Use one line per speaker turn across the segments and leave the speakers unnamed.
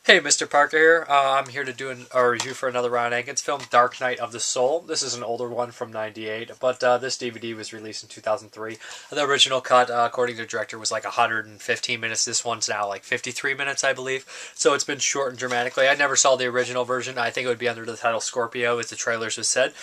Hey, Mrparka here. I'm here to do a review for another Ron Atkins film, Dark Night of the Soul. This is an older one from '98, but this DVD was released in 2003. The original cut, according to the director, was like 115 minutes. This one's now like 53 minutes, I believe. So it's been shortened dramatically. I never saw the original version. I think it would be under the title Scorpio, as the trailers have said.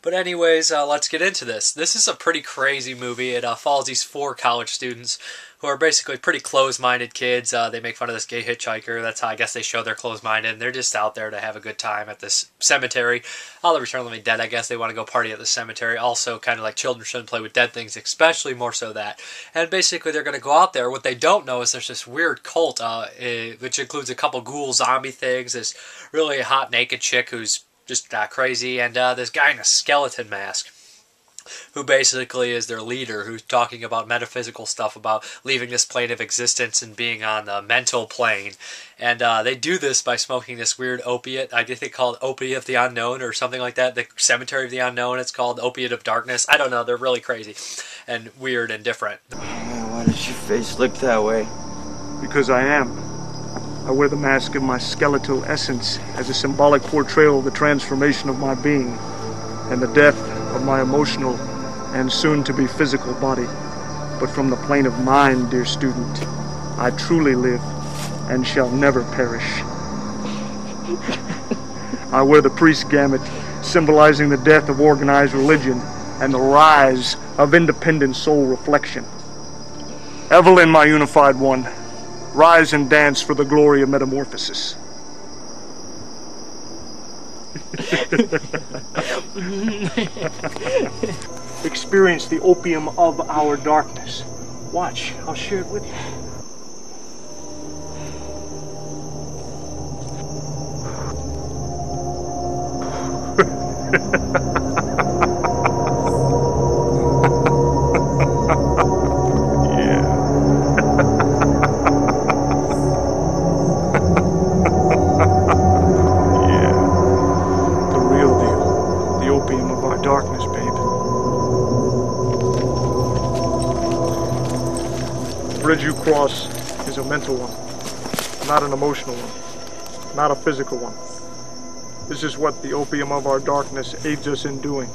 But anyways, let's get into this. This is a pretty crazy movie. It follows these four college students who are basically pretty closed-minded kids. They make fun of this gay hitchhiker. That's how I guess they show they're closed-minded. They're just out there to have a good time at this cemetery. All the Return of the Living Dead, I guess they want to go party at the cemetery. Also, kind of like children shouldn't play with dead things, especially more so that. And basically, they're going to go out there. What they don't know is there's this weird cult, which includes a couple ghoul zombie things, this really hot naked chick who's just crazy, and this guy in a skeleton mask who basically is their leader, who's talking about metaphysical stuff, about leaving this plane of existence and being on the mental plane. And they do this by smoking this weird opiate. I think they call it Opiate of the Unknown or something like that. The Cemetery of the Unknown, it's called Opiate of Darkness. I don't know, they're really crazy and weird and different.
Why does your face look that way?
Because I am. I wear the mask of my skeletal essence as a symbolic portrayal of the transformation of my being and the death of my emotional and soon-to-be physical body. But from the plane of mind, dear student, I truly live and shall never perish. I wear the priest gamut, symbolizing the death of organized religion and the rise of independent soul reflection. Evelyn, my unified one, rise and dance for the glory of metamorphosis. Experience the opium of our darkness. Watch, I'll share it with you. Darkness, babe. The bridge you cross is a mental one, not an emotional one, not a physical one. This is what the opium of our darkness aids us in doing.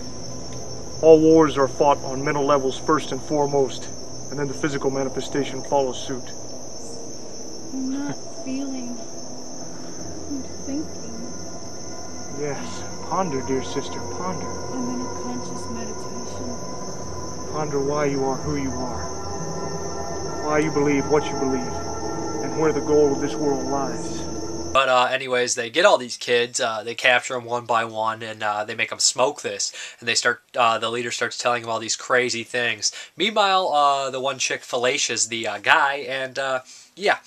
All wars are fought on mental levels first and foremost, and then the physical manifestation follows suit.
I'm not feeling. I'm thinking.
Yes, ponder, dear sister, ponder.
I'm in a conscious meditation.
Ponder why you are who you are, why you believe what you believe, and where the goal of this world lies.
But anyways, they get all these kids, they capture them one by one, and they make them smoke this. And they start, the leader starts telling them all these crazy things. Meanwhile, the one chick fellacious the guy, and yeah.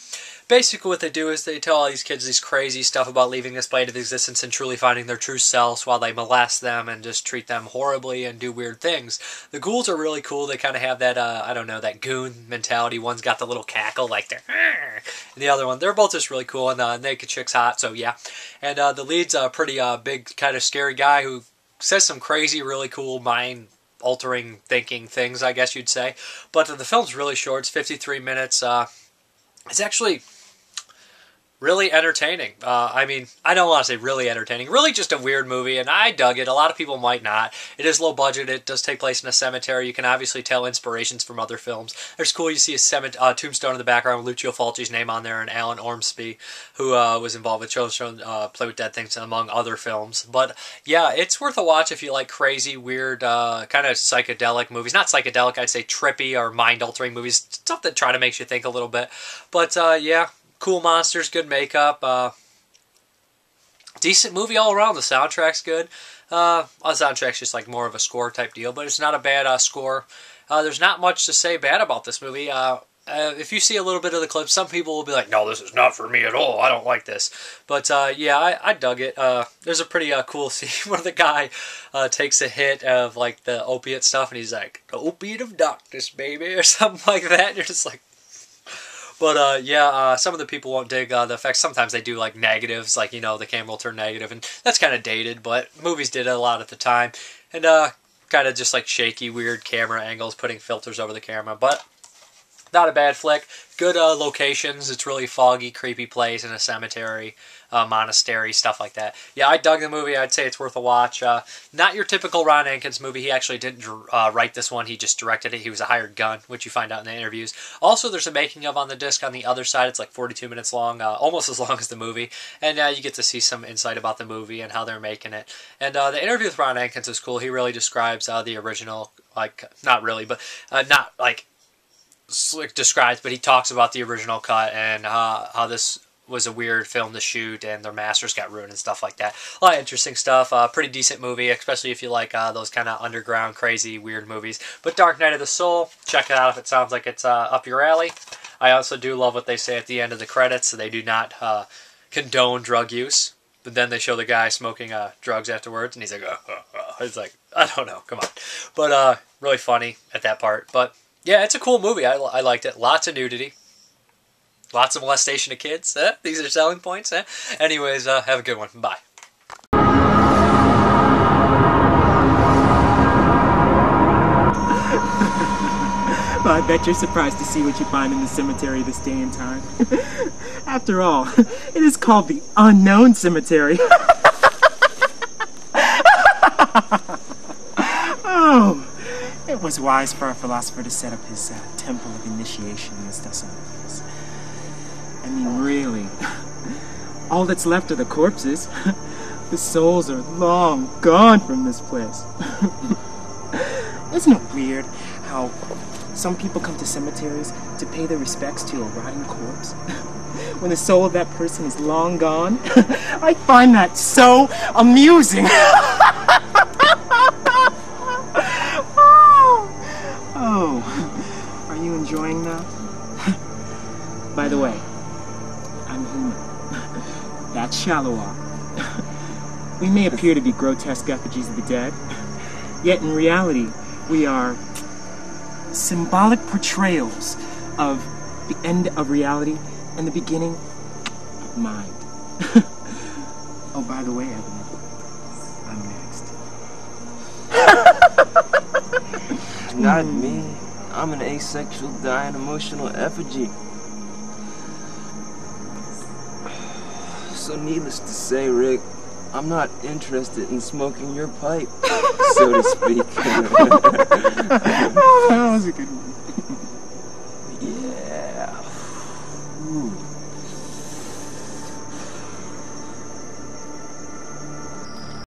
Basically what they do is they tell all these kids these crazy stuff about leaving this plane of existence and truly finding their true selves while they molest them and just treat them horribly and do weird things. The ghouls are really cool. They kind of have that, I don't know, that goon mentality. One's got the little cackle like they're, and the other one, they're both just really cool, and the naked chick's hot, so yeah. And the lead's a pretty big, kind of scary guy who says some crazy, really cool mind-altering thinking things, I guess you'd say. But the film's really short. It's 53 minutes. It's actually really entertaining. I mean, I don't want to say really entertaining. Really just a weird movie, and I dug it. A lot of people might not. It is low budget. It does take place in a cemetery. You can obviously tell inspirations from other films. There's cool. You see a tombstone in the background with Lucio Fulci's name on there, and Alan Ormsby, who was involved with Children Play with Dead Things, among other films. But yeah, it's worth a watch if you like crazy, weird, kind of psychedelic movies. Not psychedelic, I'd say trippy or mind-altering movies. Stuff that try to make you think a little bit. But yeah. Cool monsters, good makeup, decent movie all around. The soundtrack's good. The soundtrack's just like more of a score type deal, but it's not a bad score. There's not much to say bad about this movie. If you see a little bit of the clip, some people will be like, no, this is not for me at all. I don't like this. But yeah, I dug it. There's a pretty cool scene where the guy takes a hit of like the opiate stuff, and he's like, the opiate of darkness, baby, or something like that. And you're just like, but yeah, some of the people won't dig the effects. Sometimes they do like negatives, like, you know, the camera will turn negative, and that's kind of dated, but movies did it a lot at the time. And kind of just like shaky, weird camera angles, putting filters over the camera. But not a bad flick. Good locations. It's really foggy, creepy place in a cemetery, monastery, stuff like that. Yeah, I dug the movie. I'd say it's worth a watch. Not your typical Ron Atkins movie. He actually didn't write this one. He just directed it. He was a hired gun, which you find out in the interviews. Also, there's a making of on the disc on the other side. It's like 42 minutes long, almost as long as the movie. And you get to see some insight about the movie and how they're making it. And the interview with Ron Atkins is cool. He really describes the original, like, not really, but not like slick describes, but he talks about the original cut and how this was a weird film to shoot and their masters got ruined and stuff like that. A lot of interesting stuff. Pretty decent movie, especially if you like those kind of underground, crazy, weird movies. But Dark Night of the Soul, check it out if it sounds like it's up your alley. I also do love what they say at the end of the credits. So they do not condone drug use. But then they show the guy smoking drugs afterwards, and he's like, It's like, I don't know, come on. But really funny at that part. But yeah, it's a cool movie. I liked it. Lots of nudity. Lots of molestation of kids. These are selling points. Anyways, have a good one. Bye.
Well, I bet you're surprised to see what you find in the cemetery this day and time. After all, it is called the Unknown Cemetery. Oh, it was wise for a philosopher to set up his temple of initiation in this desolate place. I mean, really, all that's left are the corpses. The souls are long gone from this place. Isn't it weird how some people come to cemeteries to pay their respects to a rotting corpse when the soul of that person is long gone? I find that so amusing. Oh, are you enjoying that? By the way, I'm human. That's shallow art. We may appear to be grotesque effigies of the dead, yet in reality, we are symbolic portrayals of the end of reality and the beginning of mind. Oh, by the way, Evan, I'm next.
Not me. I'm an asexual, dying, emotional effigy. So needless to say, Rick, I'm not interested in smoking your pipe, so to speak.
Oh, that was a good one.